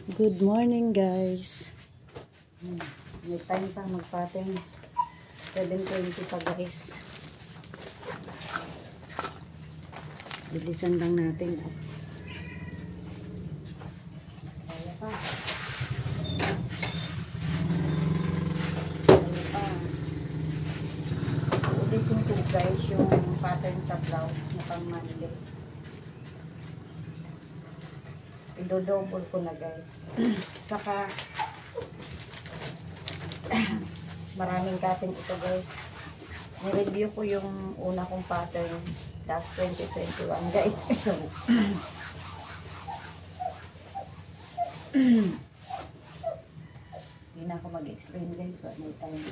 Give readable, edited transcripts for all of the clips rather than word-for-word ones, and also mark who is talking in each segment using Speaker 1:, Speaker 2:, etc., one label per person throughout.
Speaker 1: Good morning guys. May time pa magpating 7:20 pa guys. Bilisan lang natin. Kaya pa. Ulitin ko guys yung pattern sa blouse na pang manli. I-double ko na guys. Saka maraming cutting ito guys. Ni-review ko yung una kong pattern last 2021 guys. So hindi na ako mag-explain guys. But may time.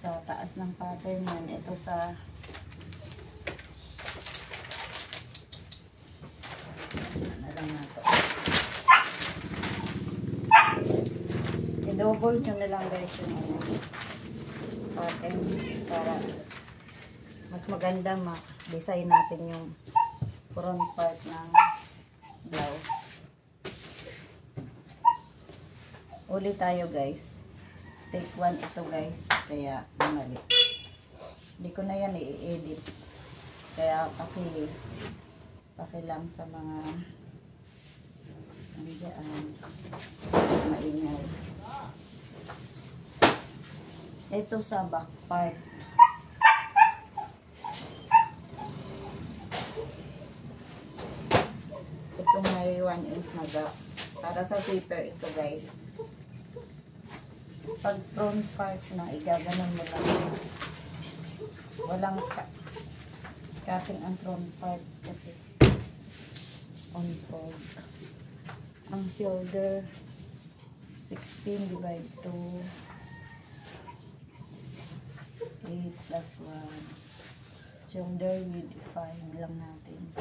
Speaker 1: Sa taas ng pattern yan. Ito sa i-double nyo na lang guys yung pattern para mas maganda ma-design natin yung front part ng blouse. Ulit tayo guys. Take 1 ito guys. Kaya mali. Hindi ko na yan i-edit. Kaya paki lang sa mga nandiyan maingay. Ito sa back part. Ito may 1 inch na gap. Para sa zipper ito guys. Pag front part na igaganon mo lang. Walang cutting ang front part kasi on fold. Ang shoulder 16 divide 2 8 plus 1 shoulder width 5 lang natin.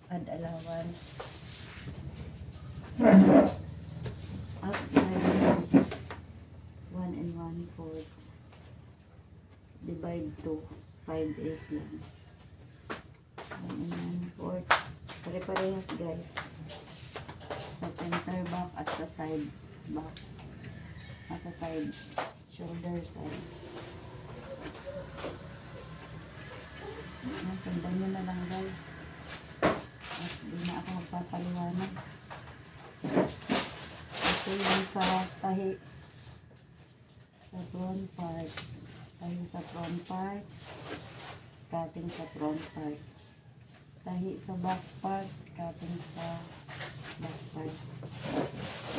Speaker 1: Add allowance up 1 and 1/4 divide 2 5/8 lang. 1 and 1/4 pare-parehas guys sa center back at sa side back at sa side shoulder side. Sundan nyo na lang guys at hindi na ako magpapaliwanag. Ito yung sa tahi sa front part, tahi sa front part, cutting sa front part, tahi sa back part, cutting sa back part.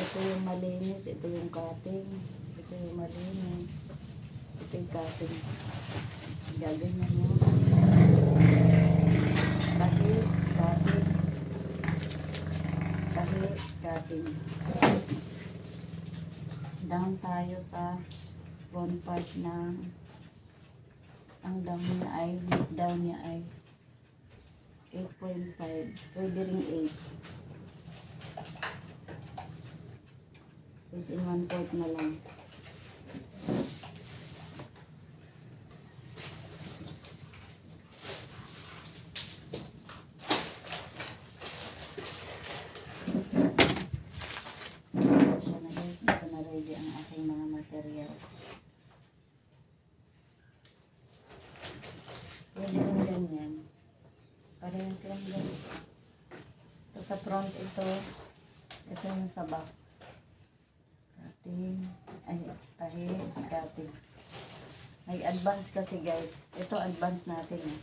Speaker 1: Ito yung malinis, ito yung cutting, ito yung malinis, ito yung cutting. Gaganyan nyo. Tahi, cutting, tahi, cutting. Down tayo sa front part ng ang down niya ay, down niya ay 8.5. Pwede rin 8. 8 and 1/4 na lang. Siya na guys, dito na ready ang aking mga material. Pwede rin ganyan. Parehas lang guys. Ito sa front ito. Ito yung sa back. Cutting. Ay, tahi. Cutting. May advance kasi guys. Ito advance natin eh.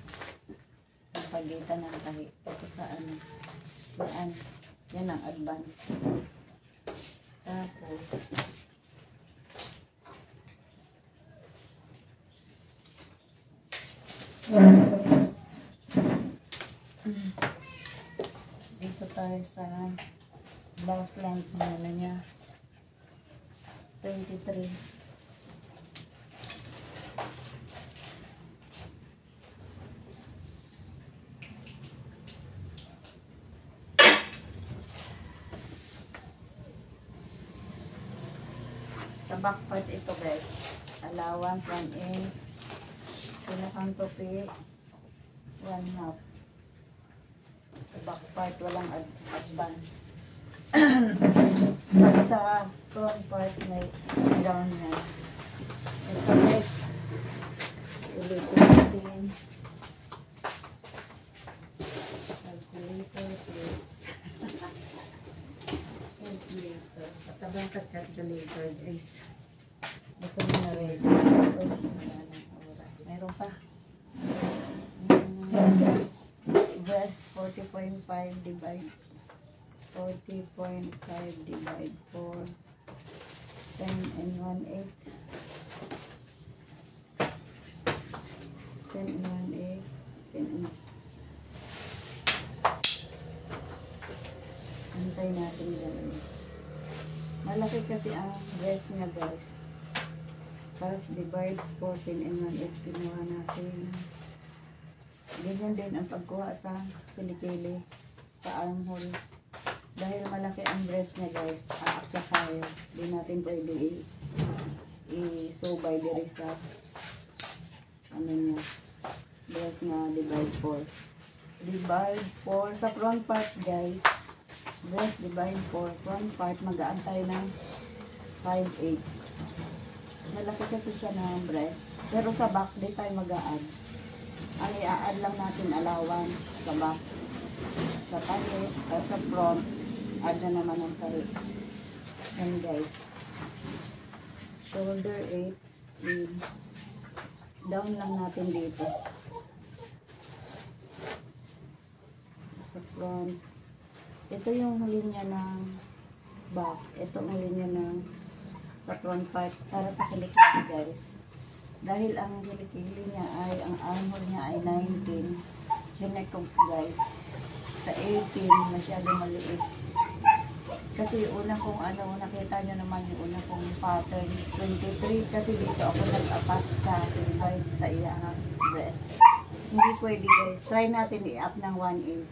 Speaker 1: Ang pagitan ng tahi. Ito sa ano. Yan. Yan ang advance. Tapos dito tayo sa blouse length na ano niya 23. Sa back part ito guys, allowance 1 inch, pinakang tupi 1/2. back part, walang advance. Sa front part, may down yan. Ito guys, ulitin natin. Calculator, please. Calculator. Patabang calculator, guys. Ito na rin. Meron pa. Verse 40.5 divide 40.5 divide 4 10 and 1/8 10 and 1/8 10 and antay natin yan. Malaki kasi ang dress niya guys. Tapos divide 14 and 1/8 kinuha natin. Ganyan din ang pagkuha sa kilikili, sa armhole. Dahil malaki ang breast niya guys, aakyat tayo. Hindi natin pwede i-subay diri sa ano niya. Breast na divide 4. Divide 4 sa front part guys. Breast divide 4. Front part mag-aantay ng 5/8. Malaki kasi siya ng breast. Pero sa back di tayo mag-a-add. Ang i-add lang natin allowance sa back, sa tahi, sa front, add na naman ang tahi. And guys, shoulder 8, rib, down lang natin dito. Sa front, ito yung linya ng back, ito ang linya ng sa front part para sa kilikili guys. Dahil ang kilikili niya ay, ang armhole niya ay 19. Sinek ko guys. Sa 18, masyado maliit. Kasi yung una kong nakita nyo naman yung una kong pattern. 23, kasi dito ako nag-apas sa divide sa iyang breast. Hindi pwede guys. Try natin i-up ng 1 inch.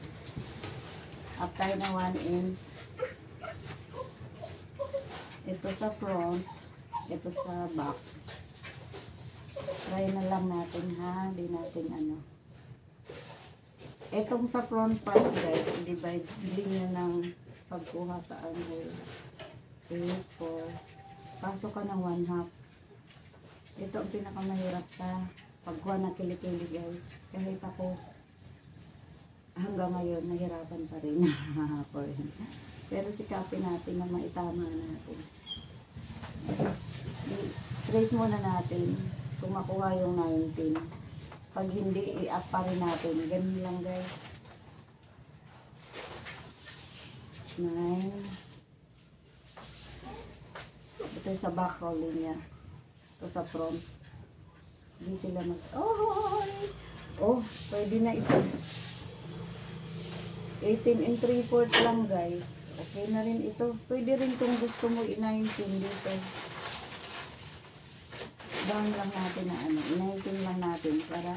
Speaker 1: Up tayo ng 1 inch. Ito sa front. Ito sa back. Try na lang natin ha, hindi natin Etong sa front part guys, divide niya ng pagkuha sa armhole. 8, 4. Pasok ka ng 1/2. Ito ang pinakamahirap sa pagkuha ng kilikili guys. Kahit ako hanggang ngayon nahirapan pa rin. Pero sikapin natin na maitama natin. Trace muna natin kung makuha yung 19. Pag hindi, i-up pa rin natin. Ganun lang guys. 9. Ito sa back roll niya. Ito sa front. Hindi sila mag... Oh, pwede na ito. 18 and 3/4 lang guys. Okay na rin ito. Pwede rin kung gusto mo i-19 dito. Down lang natin na 19 lang natin para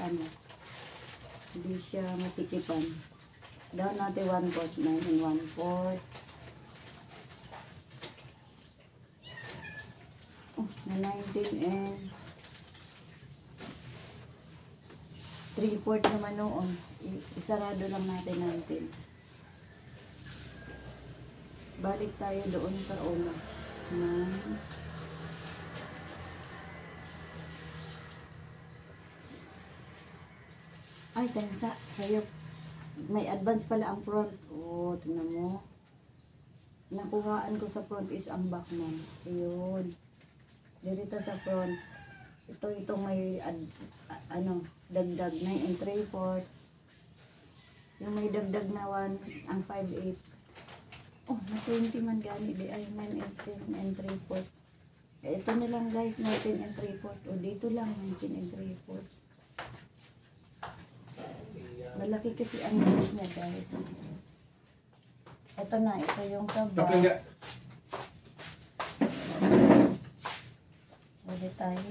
Speaker 1: hindi siya masikipan. Down natin 1/4, 9 and 1/4. Na 19 and 3/4 naman noon. Isarado lang natin 19. Balik tayo doon sa una. 9. Ay, tansa, sa'yo. May advance pala ang front. Oh, tingnan mo. Nakuhaan ko sa front is ang back man. Ayun. Dito sa front. Itong may, dagdag 9 and 3/4. Yung may dagdag na 1, ang 5/8. Oh, na 20 man gani. Di ay 9 and 10 and 3/4. Ito na lang guys, 19 and 3/4. O, dito lang, 19 and 3/4. Malaki kasi ang dress niya guys. Ito na, ito yung sa back. Pwede tayo.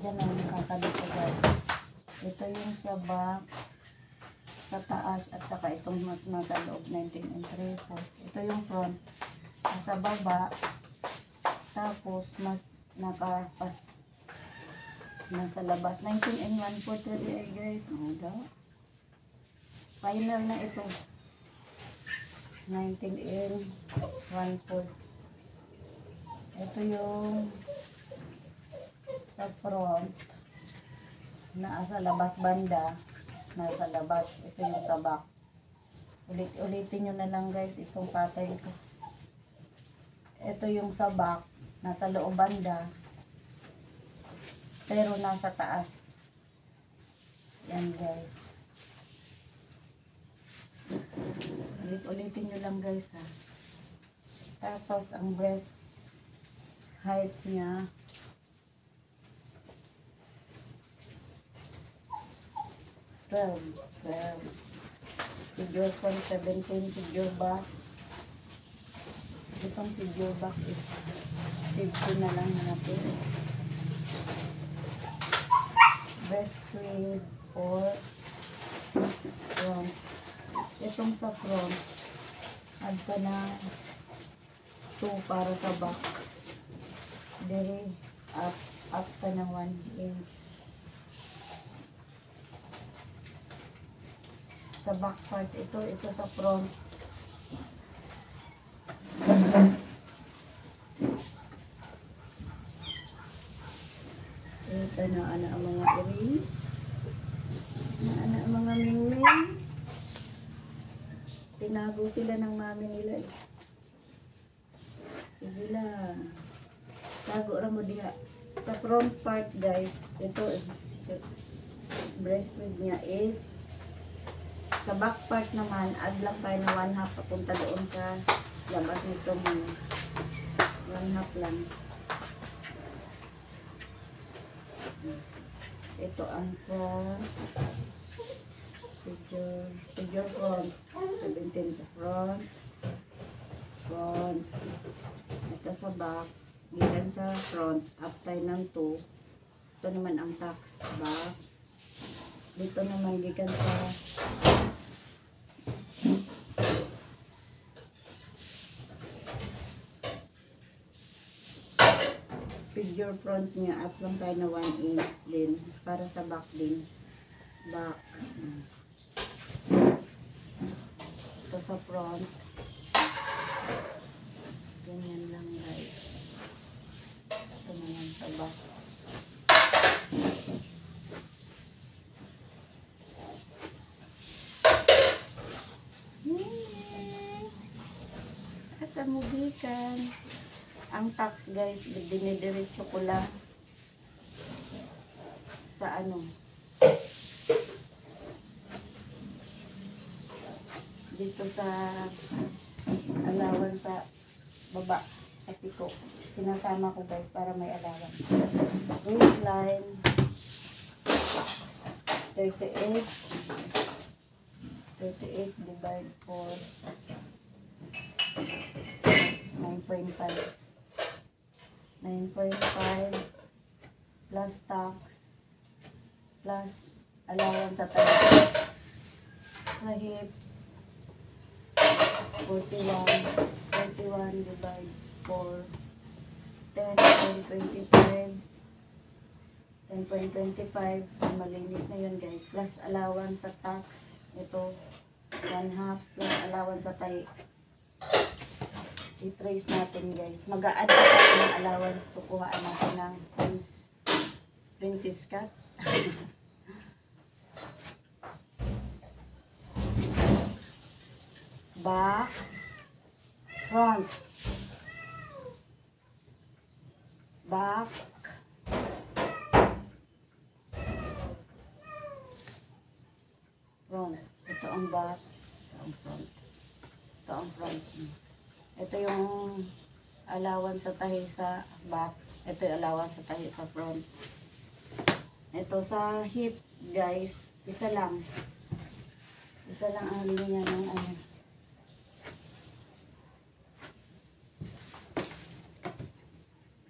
Speaker 1: Diyan na nakakadito guys. Ito yung sa back, sa taas, at saka itong mas nasa loob 19 and 3/4. Ito yung front. Nasa baba. Tapos mas nakapas nasa labas. 19 and 1/4 ay guys. Final na ito. 19 in 1/4. Ito yung sa front. Nasa labas banda. Nasa labas. Ito yung sa back. Ulit-ulitin nyo na lang guys itong pattern ko. Ito yung sa back. Nasa loob banda. Pero nasa taas. Yan guys. Ulit-ulitin nyo lang guys ha. Tapos ang breast height niya 12. Figure front 17, figure back. Itong figure back is 50 na lang natin. Breast width 4. Front. Itong sa front, add ka na 2 para sa back. Dere, up ka na 1 inch. Sa back part, ito sa front. Ito na ang mga ring. Ang mga mingwing. Tinago sila ng mami nila eh. Sige lang. Tago ra mo diha. Sa front part guys, ito breast width niya is. Sa back part naman, add lang tayo na 1/2 papunta doon sa labas nito mo. 1/2 lang. Ito ang front. Figure front. 17 sa front. Front. Ito sa back. Gikan sa front. Up tayo ng 2. Ito naman ang tax. Back. Dito naman gikan sa figure front niya, up lang tayo na 1 inch din para sa back din. Back. Ito sa front. Ganyan lang guys. Ito naman sa back. Asa mo gikan? Ang tax guys, dinidiretso ko lang sa dito sa allowance sa baba sa piko. Sinasama ko guys para may allowance. Waistline 38 divide 4 9.5 plus tax plus allowance sa tayo sa hip 41 divide 4 10.25 malinis na yun guys, plus allowance sa tax ito 1/2 plus allowance sa tayo. I-trace natin guys. Mag-a-add pa tayo ng allowance. Kukuhaan natin ng princess cut. Back. Front. Back. Front. Ito ang back. Ito ang front. Ito ang front. Ito yung allowance sa tahi sa back. Ito yung allowance sa tahi sa front. Ito sa hip, guys. Isa lang. Isa lang ang linya ng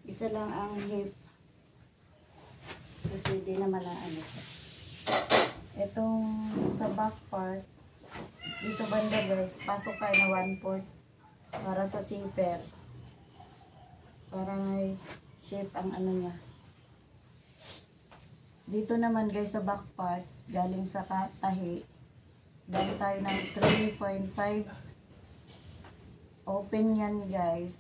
Speaker 1: Isa lang ang hip. Kasi di naman na Itong sa back part, dito banda guys, pasok tayo na 1/4. Para sa zipper. Para may shape ang niya. Dito naman guys sa back part, galing sa tahi. Dahil tayo ng 3.5 Open yan guys.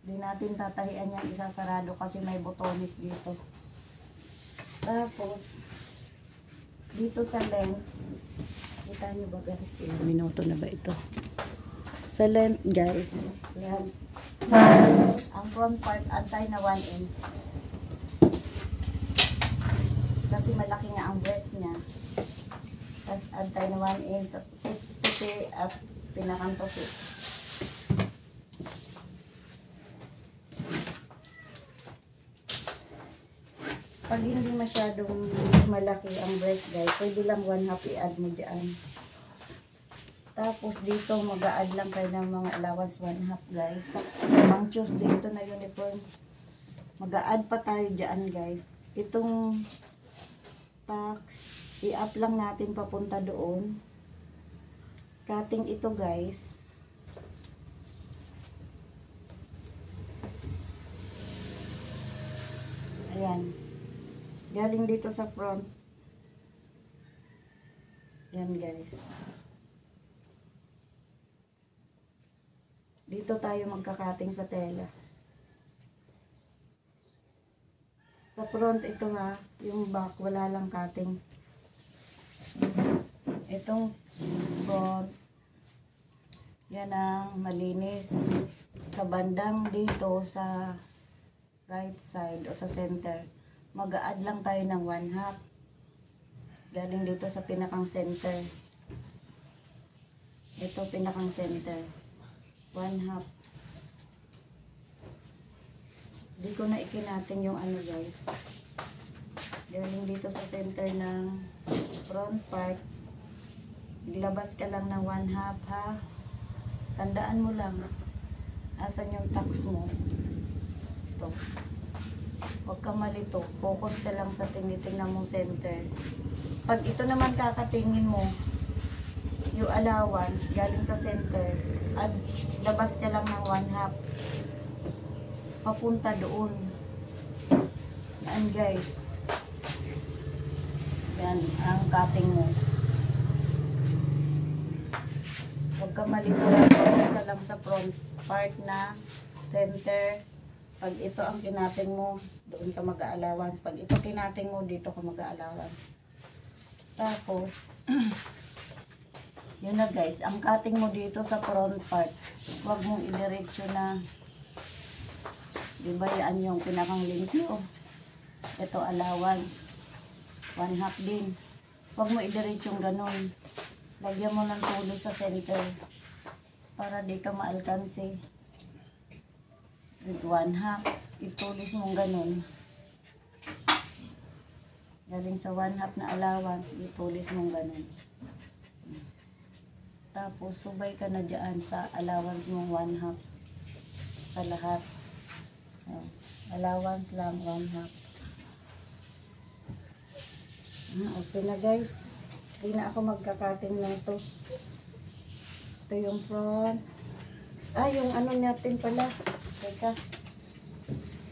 Speaker 1: Di natin tatahian yan isasarado kasi may botones dito. Tapos, dito sa length, kita nyo ba guys? Ilang minuto na ba ito? Sa length guys, yan. Ang front part, antay na 1 inch. Kasi malaki nga ang breast niya. Tapos antay na 1 inch sa tupi at pinakang tupi. Pag hindi masyadong malaki ang breast guys, pwede lang 1/2 i-add mo dyan. Tapos dito mag-a-add lang kayo ng mga allowance 1/2 guys. Pang Tuesday ito na uniform. Mag-a-add pa tayo dyan guys. Itong tax, i-up lang natin papunta doon. Cutting ito guys. Ayan. Galing dito sa front. Ayan guys. Dito tayo magkakating sa tela. Sa front ito ha, yung back wala lang cutting. Itong front, yan ang malinis. Sa bandang dito sa right side o sa center, mag-a-add lang tayo ng 1/2. Galing dito sa pinakang center. Ito pinakang center. 1/2. Di ko na ikinatin yung ano guys. Galing dito sa center ng front part. Iglabas ka lang ng 1/2 ha. Tandaan mo lang. Asan yung tax mo. Ito. Huwag ka malito. Focus ka lang sa tinitingnan mong center. Pag ito naman kakatingin mo, yung allowance galing sa center, at labas ka lang ng 1/2 papunta doon. Yan guys. Yan ang cutting mo. Huwag ka malito. Focus ka lang sa front part na center. Pag ito ang kinating mo, doon ka mag-a-allowance. Pag ito kinating mo, dito ka mag-a-allowance. Tapos, yun na guys, ang cutting mo dito sa front part, huwag mong idiretso na, diba yan yung pinakang link mo. Ito allowance, 1/2 din. Huwag mo idiretso yung ganun. Lagyan mo ng tulo sa center para di ka maalkansi. With 1/2, itulis mong ganun. Galing sa 1/2 na allowance, itulis mong ganun. Tapos, subay ka na dyan sa allowance mong 1/2 sa lahat. Allowance lang, 1/2. Okay na guys. Hindi na ako magkakating lang ito. Ito yung front. Yung ano natin pala. Teka.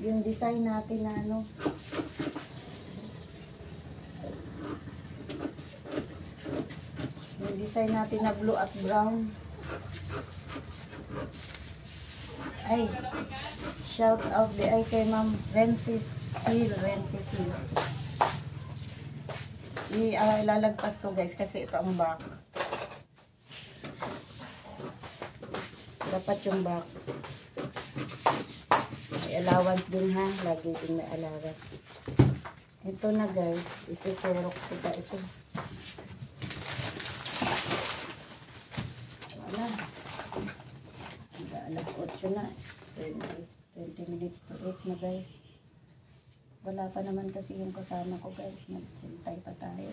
Speaker 1: Yung design natin na ano. Yung design natin na blue at brown. Ay. Shout out di ay kay Ma'am Rensis Seal. Ilalagpas ko guys kasi ito ang back. Dapat yung back. May allowance din ha. Lagi din may allowance. Ito na guys. Isi-xerox kita ito. Wala. Alas 8 na. 20 minutes to 8 na guys. Wala pa naman kasi yung kasama ko guys. Nagsintay pa tayo.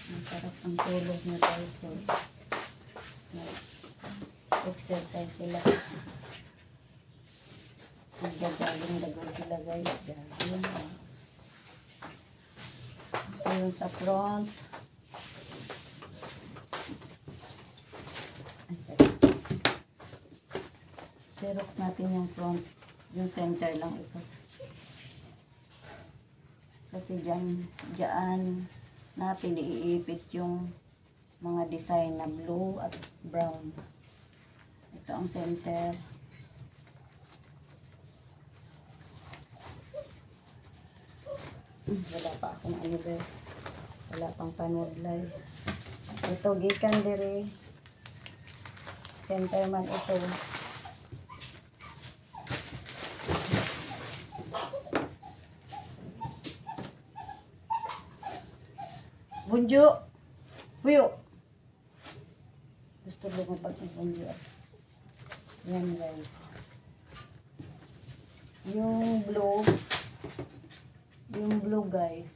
Speaker 1: Masarap ang tulog niya guys. Exercise sila. Nagagaling sila guys. Jogging. Ito yung sa front. Xerox natin yung front. Yung center lang ito. Kasi dyan natin iipit yung mga design na blue at brown. Ito ang center. Wala pa akong ano guys. Wala pang panood live. Ito gikan diri. Center man ito. Bunjo. Puyo. Gusto lumabas ng bunjo. Yan guys. Yung blue guys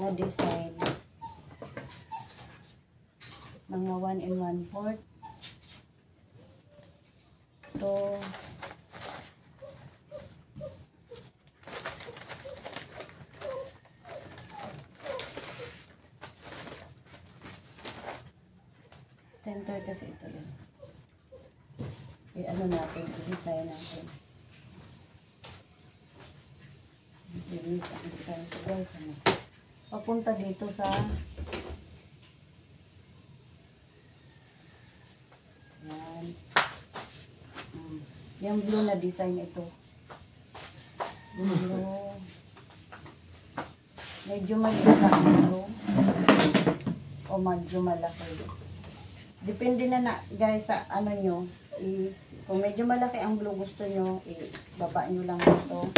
Speaker 1: na design. Mga 1 1/4. Ito. Center kasi ito yun. Ano natin, i-design natin. I-design ito guys. Papunta dito sa yan. Yung blue na design ito. Blue. Medyo maliit na blue. O medyo malaki. Depende na guys sa ano nyo. Kung medyo malaki ang blue gusto nyo, ibaba nyo lang dito.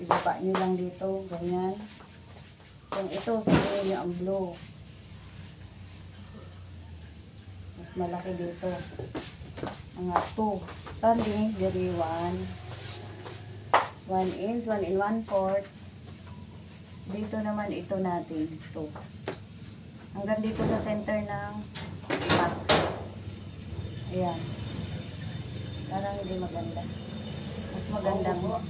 Speaker 1: Ibaba nyo lang dito. Ganyan. Kung ito, sabihin nyo ang blue. Mas malaki dito. Mga 2. Tali, dari 1. 1 inch, 1 1/4. Dito naman ito natin. 2. Hanggang dito sa center ng back. Ayan. Parang hindi maganda. Mas maganda mo.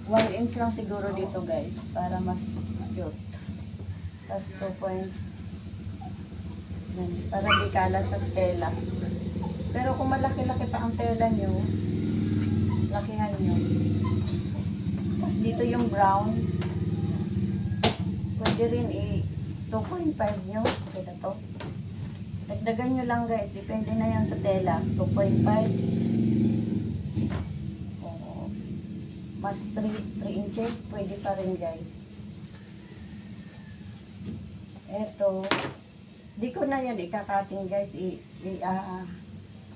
Speaker 1: 1 inch lang siguro dito guys. Para mas cute. Tapos 2 point. Para di kalas sa tela. Pero kung malaki-laki pa ang tela nyo, lakihan nyo. Tapos dito yung brown. Pwede rin 2.5 nyo. Okay na to. Dagdagan nyo lang guys. Depende na yan sa tela. 2.5. Mas 3 inches. Pwede pa rin guys. Eto. Di ko na yan ikakating guys.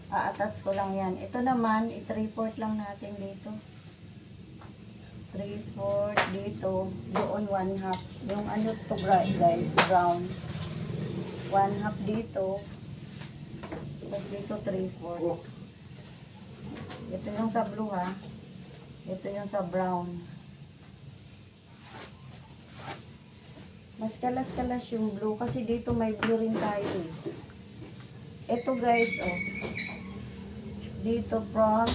Speaker 1: A-attach ko lang yan. Ito naman, 3/4 lang natin dito. 3/4 dito. Doon 1/2. Yung ano to guys, brown. 1/2 dito. Tapos dito 3/4. Ito yung sa blue ha. Ito yung sa brown. Mas kalas-kalas yung blue. Kasi dito may blue rin tayo eh. Ito guys, oh. Dito front.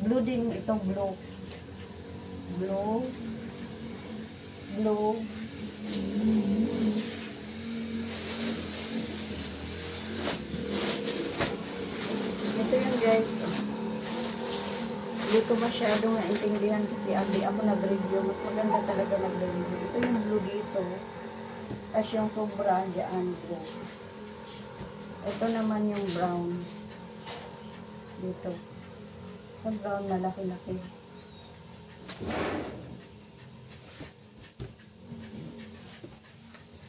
Speaker 1: Blue din ito, blue. Blue. Ito yung guys. Hindi ko masyadong naintindihan kasi hindi ako nag-review. Mas maganda talaga nag-review. Ito yung blue dito. Tapos yung sobra dyan blue. Ito naman yung brown. Dito. Sa brown na laki-laki.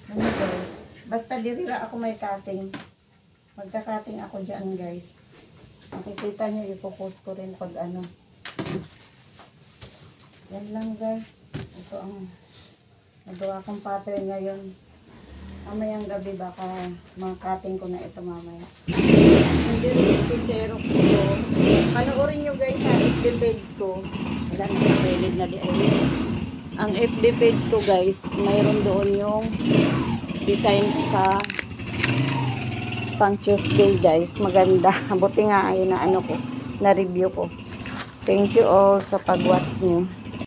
Speaker 1: Ano guys? Basta dirira ako may cutting. Magka-cutting ako dyan guys. Makikita nyo, ipopost ko rin pag ano. Yan lang guys. Ito ang nagawa kong pattern ngayon. Mamayang gabi baka mga cutting ko na ito mamaya. Hindi rin sisero ko. Panoorin nyo guys sa FB page ko. Wala na valid na di ay. Ang FB page ko guys, mayroon doon yung design ko sa pang Tuesday guys. Maganda. Buti nga ayun na ano ko, na review ko. Thank you all sa pag-watch nyo.